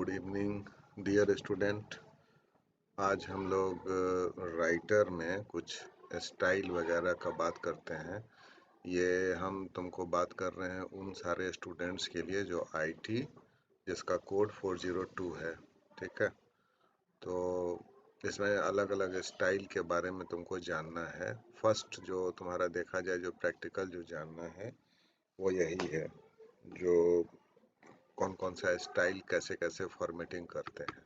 Good evening dear student. आज हम लोग राइटर में कुछ स्टाइल वगैरह का बात करते हैं। ये हम तुमको बात कर रहे हैं उन सारे स्टूडेंट्स के लिए जो आईटी जिसका कोड 402 है, ठीक है। तो इसमें अलग अलग स्टाइल के बारे में तुमको जानना है। फर्स्ट जो तुम्हारा देखा जाए जो प्रैक्टिकल जो जानना है वो यही है, जो कौन कौन सा स्टाइल कैसे कैसे फॉर्मेटिंग करते हैं।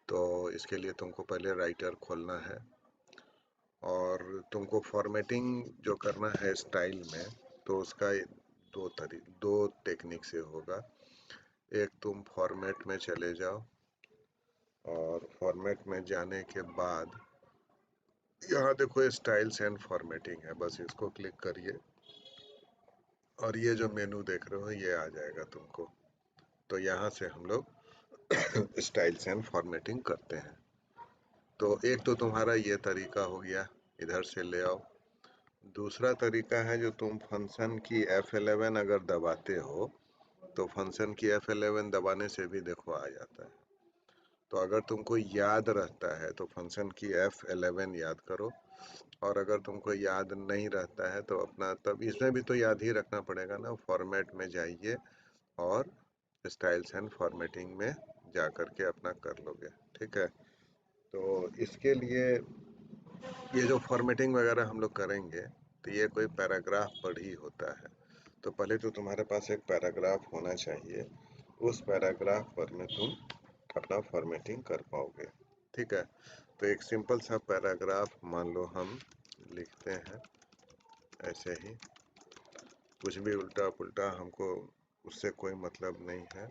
तो इसके लिए तुमको पहले राइटर खोलना है और तुमको फॉर्मेटिंग जो करना है स्टाइल में, तो उसका दो टेक्निक से होगा। एक, तुम फॉर्मेट में चले जाओ और फॉर्मेट में जाने के बाद यहाँ देखो स्टाइल्स एंड फॉर्मेटिंग है, बस इसको क्लिक करिए और ये जो मेनू देख रहे हो ये आ जाएगा तुमको। तो यहाँ से हम लोग स्टाइल्स एंड फॉर्मेटिंग करते हैं। तो एक तो तुम्हारा ये तरीका हो गया, इधर से ले आओ। दूसरा तरीका है जो तुम फंक्शन की F11 अगर दबाते हो तो फंक्शन की F11 दबाने से भी देखो आ जाता है। तो अगर तुमको याद रहता है तो फंक्शन की F11 याद करो, और अगर तुमको याद नहीं रहता है तो अपना, तब इसमें भी तो याद ही रखना पड़ेगा ना। फॉर्मेट में जाइए और स्टाइल्स एंड फॉर्मेटिंग में जा कर के अपना कर लोगे, ठीक है। तो इसके लिए ये जो फॉर्मेटिंग वगैरह हम लोग करेंगे तो ये कोई पैराग्राफ पर ही होता है। तो पहले तो तुम्हारे पास एक पैराग्राफ होना चाहिए, उस पैराग्राफ पर में तुम अपना फॉर्मेटिंग कर पाओगे, ठीक है। तो एक सिंपल सा पैराग्राफ मान लो हम लिखते हैं ऐसे ही, कुछ भी उल्टा पुल्टा हमको उससे कोई मतलब नहीं है।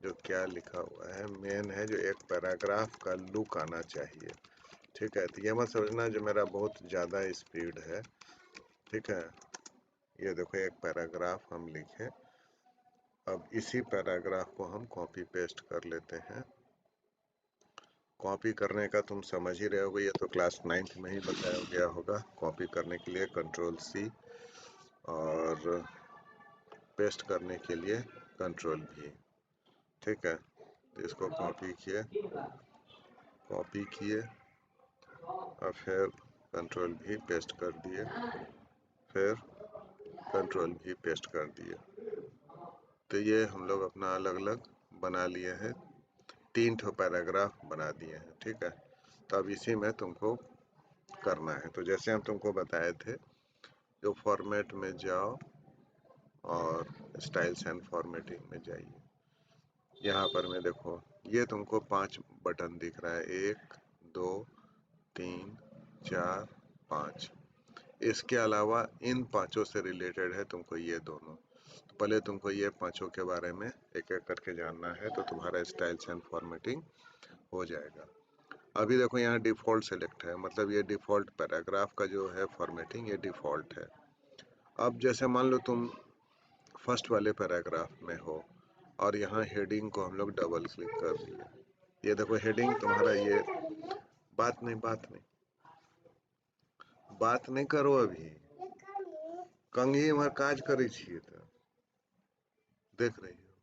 जो क्या लिखा हुआ है मेन है जो एक पैराग्राफ का लुक आना चाहिए, ठीक है। तो ये मत समझना जो मेरा बहुत ज़्यादा स्पीड है, ठीक है। ये देखो एक पैराग्राफ हम लिखे, अब इसी पैराग्राफ को हम कॉपी पेस्ट कर लेते हैं। कॉपी करने का तुम समझ ही रहे होगे, ये तो क्लास 9th में ही बताया गया होगा। कॉपी करने के लिए Ctrl+C और पेस्ट करने के लिए Ctrl+V, ठीक है। तो इसको कॉपी किए और फिर Ctrl+V पेस्ट कर दिए, फिर Ctrl+V पेस्ट कर दिए। तो ये हम लोग अपना अलग अलग बना लिए हैं, 3 ठो पैराग्राफ बना दिए हैं, ठीक है। तो अब इसी में तुमको करना है। तो जैसे हम तुमको बताए थे, जो फॉर्मेट में जाओ और स्टाइल्स एंड फॉर्मेटिंग में जाइए। यहाँ पर में देखो ये तुमको 5 बटन दिख रहा है, 1 2 3 4 5। इसके अलावा इन पांचों से रिलेटेड है तुमको ये दोनों। तो पहले तुमको ये पांचों के बारे में एक एक करके जानना है, तो तुम्हारा स्टाइल्स एंड फॉर्मेटिंग हो जाएगा। अभी देखो यहाँ डिफ़ॉल्ट सेलेक्ट है, मतलब ये डिफ़ॉल्ट पैराग्राफ का जो है फॉर्मेटिंग ये डिफ़ॉल्ट है। अब जैसे मान लो तुम फर्स्ट वाले पैराग्राफ में हो और यहाँ हेडिंग को हम लोग डबल क्लिक कर दिए। ये देखो हेडिंग तुम्हारा ये बात नहीं करो, अभी कंघी में काज करे छिए तो देख रही हो,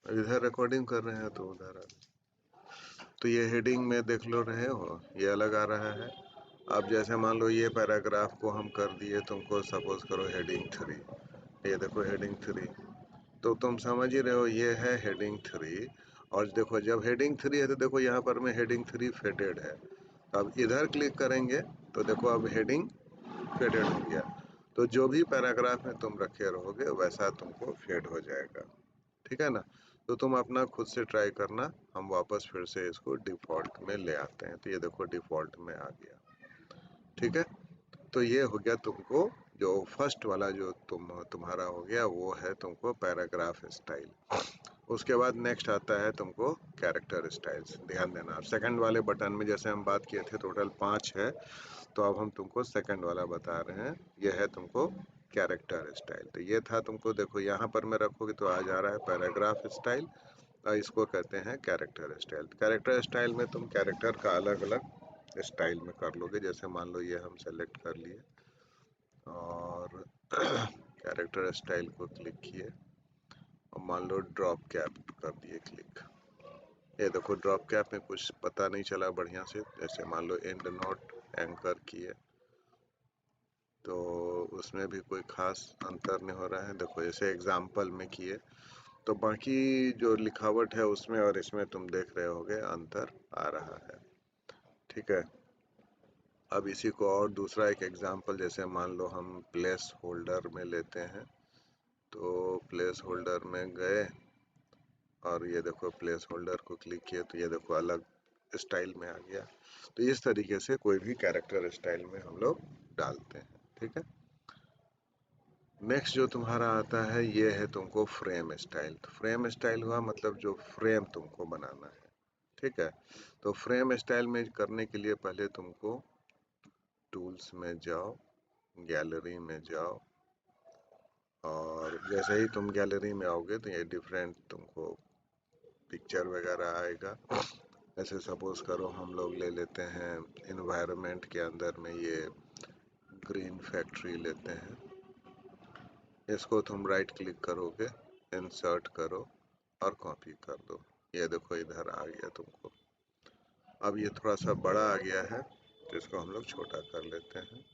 इधर रिकॉर्डिंग कर रहे हैं तो उधर। तो ये हेडिंग में देख लो रहे हो ये अलग आ रहा है। अब जैसे मान लो ये पैराग्राफ को हम कर दिए तुमको, सपोज करो हेडिंग 3, ये देखो हेडिंग 3, तो तुम समझ ही रहे हो ये है हेडिंग 3। और देखो जब हेडिंग 3 है तो देखो यहाँ पर में हेडिंग 3 फेडेड है। अब इधर क्लिक करेंगे तो देखो अब हेडिंग फेडेड हो गया। तो जो भी पैराग्राफ में तुम रखे रहोगे वैसा तुमको फेड हो जाएगा, ठीक है ना। तो तुम अपना खुद से ट्राई करना, हम वापस फिर से इसको डिफ़ॉल्ट में ले आते हैं। तो ये देखो डिफ़ॉल्ट में आ गया, ठीक है। तो ये हो गया तुमको जो फर्स्ट वाला जो तुम्हारा हो गया वो है तुमको पैराग्राफ स्टाइल। उसके बाद नेक्स्ट आता है तुमको कैरेक्टर स्टाइल्स। ध्यान देना सेकंड वाले बटन में जैसे हम बात किए थे टोटल 5 है, तो अब हम तुमको सेकंड वाला बता रहे हैं, यह है तुमको कैरेक्टर स्टाइल। तो ये था तुमको, देखो यहाँ पर मैं रखोगे तो आ जा रहा है पैराग्राफ स्टाइल, और इसको कहते हैं कैरेक्टर स्टाइल। कैरेक्टर स्टाइल में तुम कैरेक्टर का अलग अलग स्टाइल में कर लोगे। जैसे मान लो ये हम सेलेक्ट कर लिए और कैरेक्टर स्टाइल को क्लिक किए, और मान लो ड्रॉप कैप कर दिए क्लिक। ये देखो ड्रॉप कैप में कुछ पता नहीं चला बढ़िया से, जैसे मान लो एंड नोट एंकर किए तो उसमें भी कोई खास अंतर नहीं हो रहा है। देखो जैसे एग्जाम्पल में किए तो बाकी जो लिखावट है उसमें और इसमें तुम देख रहे होगे अंतर आ रहा है। ठीक है, अब इसी को और दूसरा एक एग्जाम्पल, जैसे मान लो हम प्लेस होल्डर में लेते हैं, तो प्लेस होल्डर में गए और ये देखो प्लेस होल्डर को क्लिक किए तो ये देखो अलग स्टाइल में आ गया। तो इस तरीके से कोई भी कैरेक्टर स्टाइल में हम लोग डालते हैं। ठीक है, नेक्स्ट जो तुम्हारा आता है ये है तुमको फ्रेम स्टाइल। तो फ्रेम स्टाइल हुआ मतलब जो फ्रेम तुमको बनाना है। ठीक है, तो फ्रेम स्टाइल में करने के लिए पहले तुमको टूल्स में जाओ, गैलरी में जाओ, और जैसे ही तुम गैलरी में आओगे तो ये डिफरेंट तुमको पिक्चर वगैरह आएगा। ऐसे सपोज करो हम लोग ले लेते हैं इन्वायरमेंट के अंदर में ये ग्रीन फैक्ट्री लेते हैं। इसको तुम राइट क्लिक करोगे, इंसर्ट करो और कॉपी कर दो। ये देखो इधर आ गया तुमको। अब ये थोड़ा सा बड़ा आ गया है तो इसको हम लोग छोटा कर लेते हैं।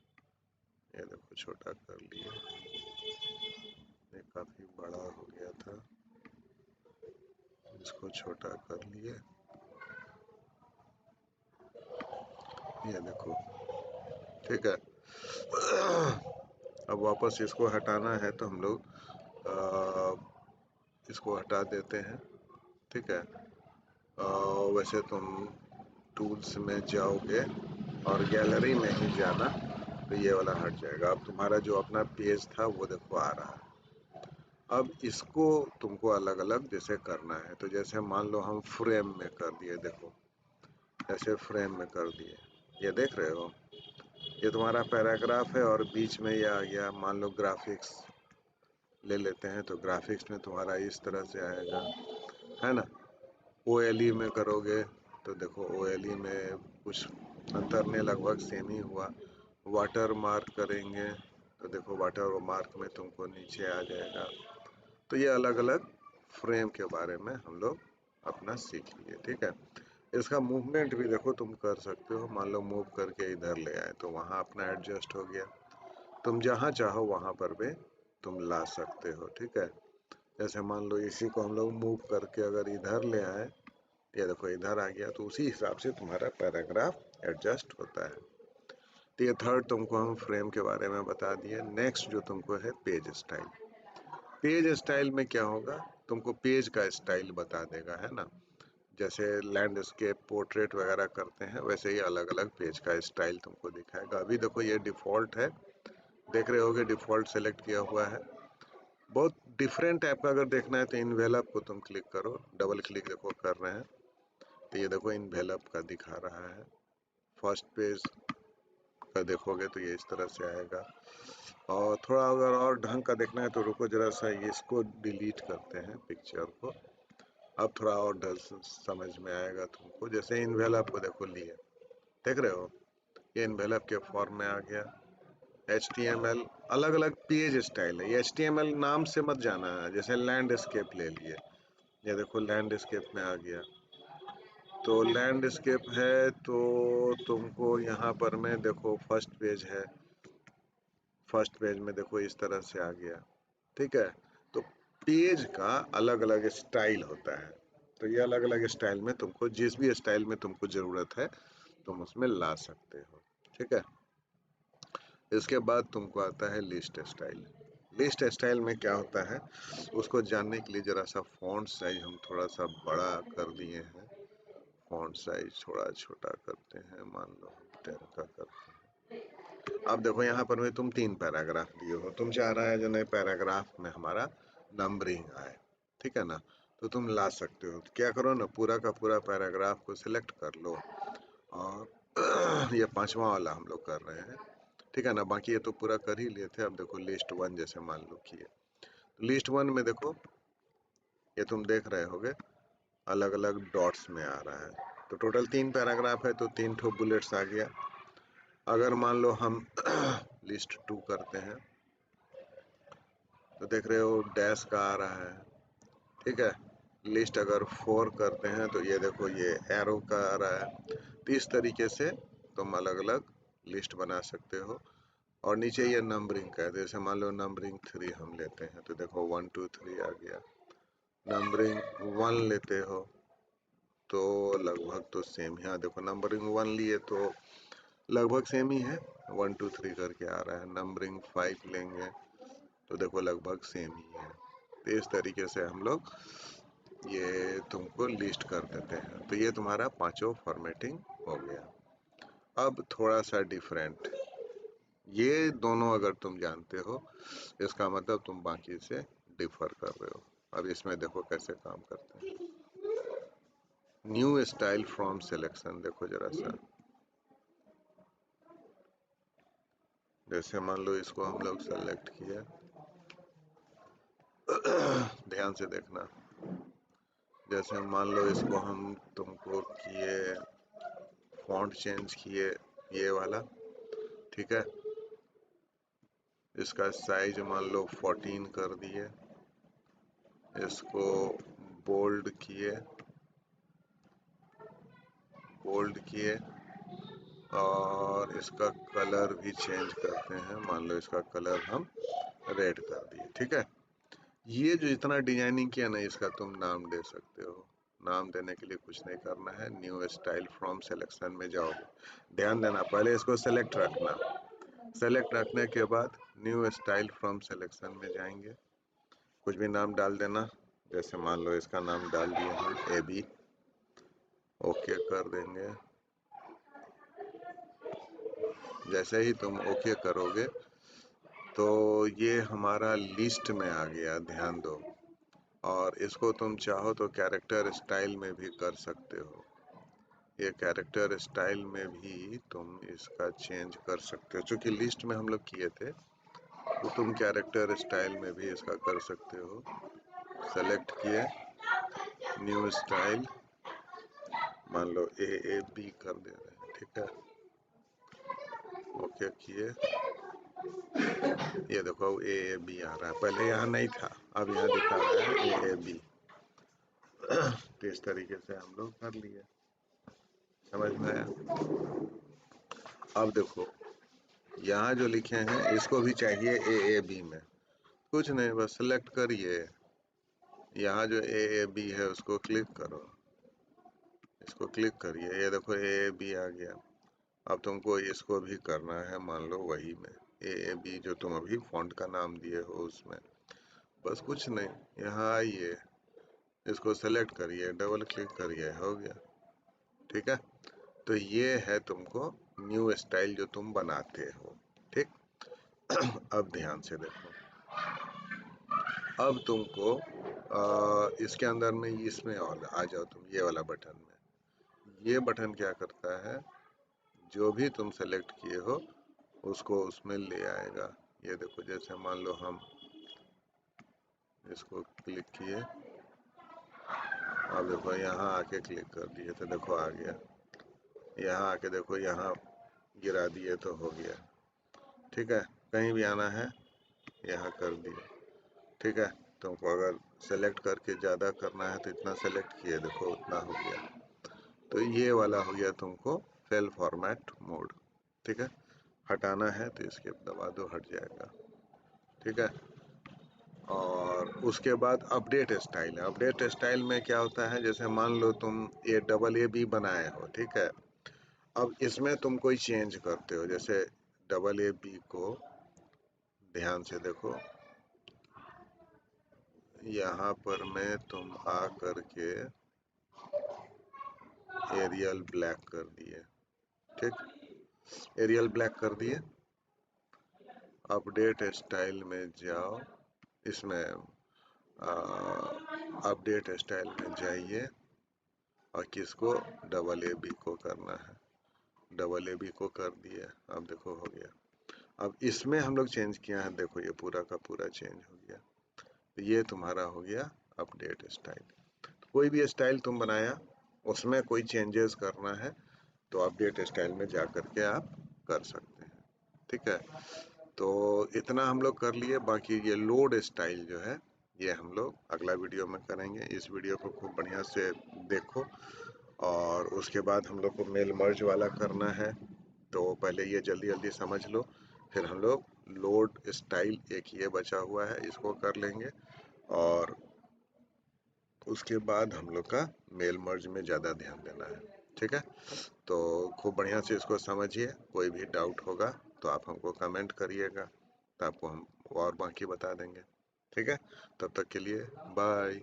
ये देखो छोटा कर लिए, ये काफी बड़ा हो गया था, इसको छोटा कर लिए। ये देखो, ठीक है। अब वापस इसको हटाना है तो हम लोग इसको हटा देते हैं। ठीक है, वैसे तुम टूल्स में जाओगे और गैलरी में ही जाना तो ये वाला हट जाएगा। अब तुम्हारा जो अपना पेज था वो देखो आ रहा है। अब इसको तुमको अलग अलग जैसे करना है, तो जैसे मान लो हम फ्रेम में कर दिए, देखो ऐसे फ्रेम में कर दिए, ये देख रहे हो, ये तुम्हारा पैराग्राफ है और बीच में ये आ गया। मान लो ग्राफिक्स ले लेते हैं तो ग्राफिक्स में तुम्हारा इस तरह से आएगा, है ना। OLE में करोगे तो देखो OLE में कुछ अंतर नहीं, लगभग सेम ही हुआ। वाटर मार्क करेंगे तो देखो वाटर मार्क में तुमको नीचे आ जाएगा। तो ये अलग अलग फ्रेम के बारे में हम लोग अपना सीख लिए। ठीक है, इसका मूवमेंट भी देखो तुम कर सकते हो। मान लो मूव करके इधर ले आए तो वहाँ अपना एडजस्ट हो गया। तुम जहाँ चाहो वहाँ पर भी तुम ला सकते हो। ठीक है, जैसे मान लो इसी को हम लोग मूव करके अगर इधर ले आए, ये देखो इधर आ गया, तो उसी हिसाब से तुम्हारा पैराग्राफ एडजस्ट होता है। तो ये थर्ड तुमको हम फ्रेम के बारे में बता दिए। नेक्स्ट जो तुमको है पेज स्टाइल। पेज स्टाइल में क्या होगा, तुमको पेज का स्टाइल बता देगा, है ना। जैसे लैंडस्केप पोर्ट्रेट वगैरह करते हैं वैसे ही अलग अलग पेज का स्टाइल तुमको दिखाएगा। अभी देखो ये डिफ़ॉल्ट है, देख रहे होगे डिफ़ॉल्ट सेलेक्ट किया हुआ है। बहुत डिफरेंट टाइप का अगर देखना है तो इन्वेलप को तुम क्लिक करो, डबल क्लिक देखो कर रहे हैं तो ये देखो इन्वेलप का दिखा रहा है। फर्स्ट पेज का देखोगे तो ये इस तरह से आएगा। और थोड़ा अगर और ढंग का देखना है तो रुको जरा सा, इसको डिलीट करते हैं पिक्चर को। अब थोड़ा और ढंग से समझ में आएगा तुमको। जैसे इन्वेलप को देखो लिए, देख रहे हो ये इन्वेलप के फॉर्म में आ गया। HTML अलग अलग पेज स्टाइल है। ये HTML नाम से मत जाना है। जैसे लैंडस्केप ले लिए, ये देखो लैंडस्केप में आ गया। तो लैंडस्केप है तो तुमको यहाँ पर में देखो फर्स्ट पेज है, फर्स्ट पेज में देखो इस तरह से आ गया। ठीक है, तो पेज का अलग अलग स्टाइल होता है। तो ये अलग अलग स्टाइल में तुमको जिस भी स्टाइल में तुमको ज़रूरत है तुम उसमें ला सकते हो। ठीक है, इसके बाद तुमको आता है लिस्ट स्टाइल। लिस्ट स्टाइल में क्या होता है उसको जानने के लिए ज़रा सा फॉन्ट साइज हम थोड़ा सा बड़ा कर दिए हैं। फॉन्ट साइज थोड़ा छोटा करते हैं, मान लो 10 का करते हैं। अब देखो यहाँ पर में तुम 3 पैराग्राफ दिए हो, तुम चाह रहा है जो नए पैराग्राफ में हमारा नंबरिंग आए। ठीक है ना, तो तुम ला सकते हो। तो क्या करो ना, पूरा का पूरा पैराग्राफ को सिलेक्ट कर लो और ये 5वां वाला हम लोग कर रहे हैं। ठीक है ना, बाकी ये तो पूरा कर ही लिए थे। अब देखो लिस्ट 1 जैसे मान लो किए, लिस्ट 1 में देखो ये तुम देख रहे होगे अलग अलग डॉट्स में आ रहा है। तो टोटल 3 पैराग्राफ है तो 3 ठो बुलेट्स आ गया। अगर मान लो हम लिस्ट 2 करते हैं तो देख रहे हो डैश का आ रहा है, ठीक है। लिस्ट अगर 4 करते हैं तो ये देखो ये एरो का आ रहा है। तो इस तरीके से तुम अलग अलग लिस्ट बना सकते हो। और नीचे ये नंबरिंग का है, जैसे मान लो नंबरिंग 3 हम लेते हैं तो देखो 1 2 3 आ गया। नंबरिंग 1 लेते हो तो लगभग तो सेम है। हाँ देखो नंबरिंग 1 लिए तो लगभग सेम ही है, 1 2 3 करके आ रहा है। नंबरिंग 5 लेंगे तो देखो लगभग सेम ही है। तो इस तरीके से हम लोग ये तुमको लिस्ट कर देते हैं। तो ये तुम्हारा पांचों फॉर्मेटिंग हो गया। अब थोड़ा सा डिफरेंट, ये दोनों अगर तुम जानते हो इसका मतलब तुम बाकी से डिफर कर रहे हो। अब इसमें देखो कैसे काम करते हैं। न्यू स्टाइल फ्रॉम सिलेक्शन, देखो जरा सा, जैसे मान लो इसको हम लोग सेलेक्ट किए, ध्यान से देखना। जैसे मान लो इसको हम तुमको किए फॉन्ट चेंज किए ये वाला, ठीक है। इसका साइज मान लो 14 कर दिए, इसको बोल्ड किए, और इसका कलर भी चेंज करते हैं। मान लो इसका कलर हम रेड कर दिए, ठीक है। ये जो इतना डिजाइनिंग किया ना, इसका तुम नाम दे सकते हो। नाम देने के लिए कुछ नहीं करना है, न्यू स्टाइल फ्रॉम सिलेक्शन में जाओगे। ध्यान देना, पहले इसको सेलेक्ट रखना, सेलेक्ट रखने के बाद न्यू स्टाइल फ्रॉम सिलेक्शन में जाएंगे, कुछ भी नाम डाल देना। जैसे मान लो इसका नाम डाल दिए हम AB, ओके कर देंगे। जैसे ही तुम ओके करोगे तो ये हमारा लिस्ट में आ गया, ध्यान दो। और इसको तुम चाहो तो कैरेक्टर स्टाइल में भी कर सकते हो। ये कैरेक्टर स्टाइल में भी तुम इसका चेंज कर सकते हो, क्योंकि लिस्ट में हम लोग किए थे, तो तुम कैरेक्टर स्टाइल में भी इसका कर सकते हो। सेलेक्ट किए न्यू स्टाइल, मान लो AAB कर दे रहे हैं, ठीक है। ओके किए, ये देखो AAB आ रहा है, पहले यहाँ नहीं था, अब यहाँ दिखा रहा है AAB। तो इस तरीके से हम लोग कर लिए, समझ में आया। अब देखो यहाँ जो लिखे हैं इसको भी चाहिए AAB में, कुछ नहीं, बस सेलेक्ट करिए, यहाँ जो AAB है उसको क्लिक करो, इसको क्लिक करिए, ये देखो AAB आ गया। अब तुमको इसको भी करना है, मान लो वही में AAB जो तुम अभी फॉन्ट का नाम दिए हो उसमें। बस कुछ नहीं, यहाँ आइए, इसको सेलेक्ट करिए, डबल क्लिक करिए, हो गया, ठीक है। तो ये है तुमको न्यू स्टाइल जो तुम बनाते हो, ठीक। अब ध्यान से देखो, अब तुमको इसके अंदर में इसमें और आ जाओ तुम, ये वाला बटन में। ये बटन क्या करता है, जो भी तुम सेलेक्ट किए हो उसको उसमें ले आएगा। ये देखो जैसे मान लो हम इसको क्लिक किए, अब देखो यहाँ आके क्लिक कर दिए तो देखो आ गया। यहाँ आके देखो यहाँ गिरा दिए तो हो गया, ठीक है। कहीं भी आना है यहाँ कर दिए, ठीक है। तुमको अगर सेलेक्ट करके ज़्यादा करना है तो इतना सेलेक्ट किए, देखो उतना हो गया। तो ये वाला हो गया तुमको सेल फॉर्मेट मोड, ठीक है। हटाना है तो इसके दबा दो, हट जाएगा, ठीक है। और उसके बाद अपडेट स्टाइल है। अपडेट स्टाइल में क्या होता है, जैसे मान लो तुम ये AA बनाए हो, ठीक है। अब इसमें तुम कोई चेंज करते हो, जैसे AA को ध्यान से देखो, यहाँ पर में तुम आ करके एरियल ब्लैक कर दिए, ठीक, एरियल ब्लैक कर दिए। अपडेट स्टाइल में जाओ, इसमें अपडेट स्टाइल में जाइए और किसको AA को करना है, AA को कर दिए। अब देखो हो गया। अब इसमें हम लोग चेंज किया है, देखो ये पूरा का पूरा चेंज हो गया। तो ये तुम्हारा हो गया अपडेट स्टाइल। कोई भी स्टाइल तुम बनाया उसमें कोई चेंजेस करना है तो अपडेट स्टाइल में जा करके आप कर सकते हैं, ठीक है। तो इतना हम लोग कर लिए। बाकी ये लोड स्टाइल जो है ये हम लोग अगला वीडियो में करेंगे। इस वीडियो को खूब बढ़िया से देखो और उसके बाद हम लोग को मेल मर्ज वाला करना है, तो पहले ये जल्दी जल्दी समझ लो, फिर हम लोग लोड स्टाइल एक ये बचा हुआ है इसको कर लेंगे और उसके बाद हम लोग का मेल मर्ज में ज़्यादा ध्यान देना है। ठीक है, तो खूब बढ़िया से इसको समझिए। कोई भी डाउट होगा तो आप हमको कमेंट करिएगा, तो आपको हम और बाकी बता देंगे। ठीक है, तब तक के लिए बाय।